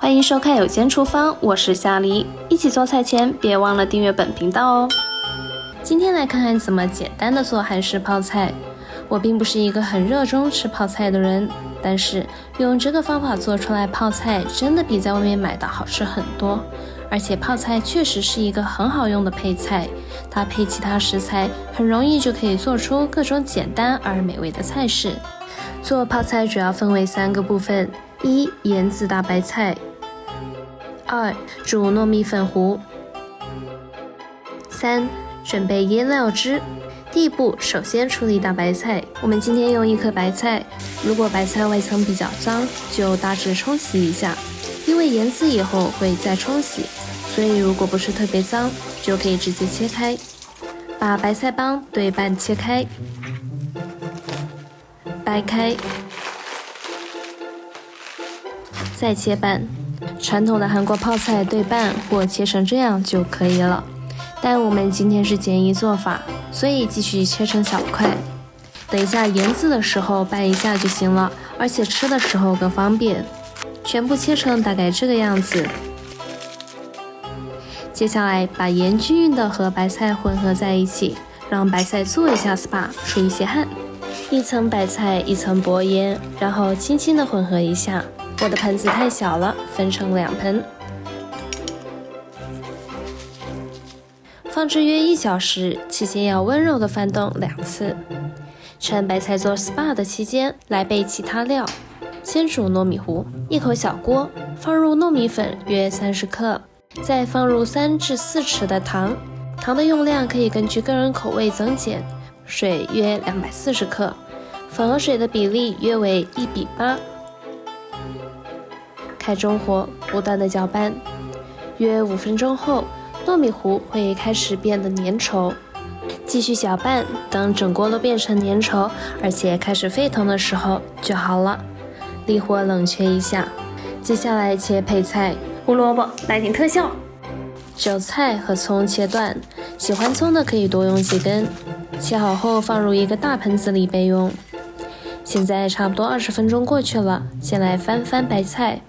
欢迎收看有间厨房，我是夏黎。一起做菜前别忘了订阅本频道哦。今天来看看怎么简单的做韩式泡菜。我并不是一个很热衷吃泡菜的人，但是用这个方法做出来泡菜真的比在外面买的好吃很多。而且泡菜确实是一个很好用的配菜，搭配其他食材很容易就可以做出各种简单而美味的菜式。做泡菜主要分为3个部分：一、腌制大白菜；2、煮糯米粉糊；3、准备腌料汁。第一步，首先处理大白菜。我们今天用1颗白菜，如果白菜外层比较脏，就大致冲洗一下，因为腌制以后会再冲洗，所以如果不是特别脏，就可以直接切开。把白菜帮对半切开，掰开，再切半。传统的韩国泡菜对半或切成这样就可以了，但我们今天是简易做法，所以继续切成小块。等一下腌制的时候掰一下就行了，而且吃的时候更方便。全部切成大概这个样子。接下来把盐均匀的和白菜混合在一起，让白菜做一下 SPA， 出一些汗。一层白菜，一层薄盐，然后轻轻的混合一下。我的盆子太小了，分成2盆。放置约1小时，期间要温柔的翻动2次。趁白菜做 SPA 的期间，来备其他料。先煮糯米糊，1口小锅，放入糯米粉约30克，再放入3至4匙的糖，糖的用量可以根据个人口味增减。水约240克，粉和水的比例约为1比8。开中火，不断的搅拌，约5分钟后，糯米糊会开始变得粘稠。继续搅拌，等整锅都变成粘稠，而且开始沸腾的时候就好了。离火冷却一下，接下来切配菜。胡萝卜来点特效，韭菜和葱切断，喜欢葱的可以多用几根。切好后放入一个大盆子里备用。现在差不多20分钟过去了，先来翻翻白菜。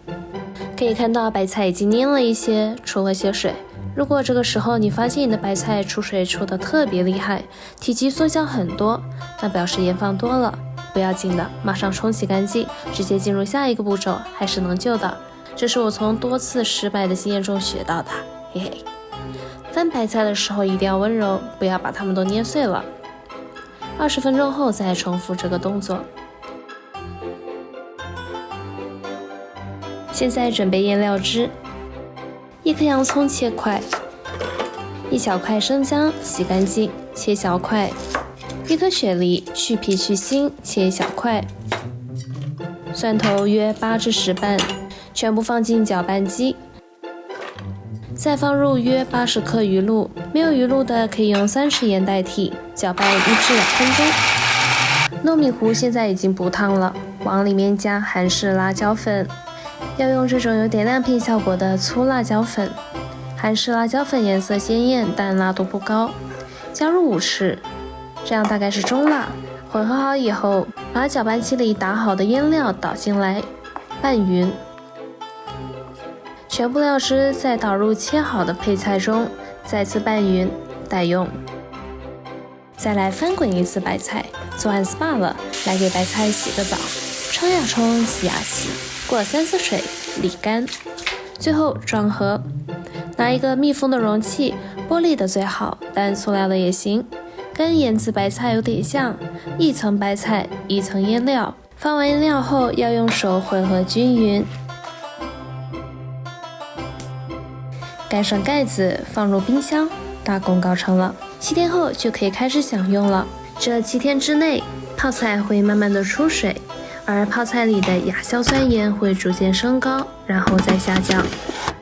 可以看到白菜已经粘了一些，出了些水。如果这个时候你发现你的白菜出水出得特别厉害，体积缩小很多，那表示盐放多了。不要紧的，马上冲洗干净，直接进入下一个步骤，还是能救的。这是我从多次失败的经验中学到的，嘿嘿。翻白菜的时候一定要温柔，不要把它们都捏碎了。20分钟后再重复这个动作。现在准备腌料汁，1颗洋葱切块，1小块生姜洗干净切小块，1颗雪梨去皮去芯切小块，蒜头约8至10瓣，全部放进搅拌机。再放入约80克鱼露，没有鱼露的可以用3匙盐代替，搅拌1至2分钟。糯米糊现在已经不烫了，往里面加韩式辣椒粉。要用这种有点亮片效果的粗辣椒粉。韩式辣椒粉颜色鲜艳，但辣度不高。加入5匙，这样大概是中辣。混合好以后，把搅拌器里打好的腌料倒进来，拌匀。全部料汁再倒入切好的配菜中，再次拌匀，待用。再来翻滚1次白菜。做完 SPA 了，来给白菜洗个澡，冲呀冲，洗呀洗，过3次水，沥干。最后装盒，拿一个密封的容器，玻璃的最好，但塑料的也行。跟腌制白菜有点像，1层白菜，1层腌料。放完腌料后，要用手混合均匀。盖上盖子，放入冰箱，大功告成了。7天后就可以开始享用了。这7天之内，泡菜会慢慢的出水，而泡菜里的亚硝酸盐会逐渐升高，然后再下降，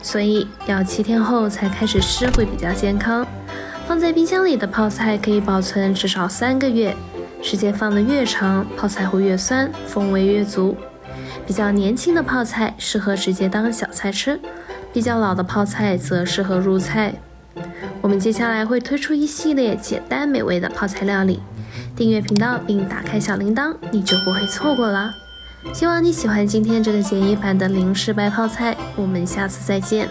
所以要7天后才开始吃会比较健康。放在冰箱里的泡菜可以保存至少3个月，时间放得越长，泡菜会越酸，风味越足。比较年轻的泡菜适合直接当小菜吃，比较老的泡菜则适合入菜。我们接下来会推出一系列简单美味的泡菜料理，订阅频道并打开小铃铛，你就不会错过啦。希望你喜欢今天这个简易版的零食白泡菜，我们下次再见。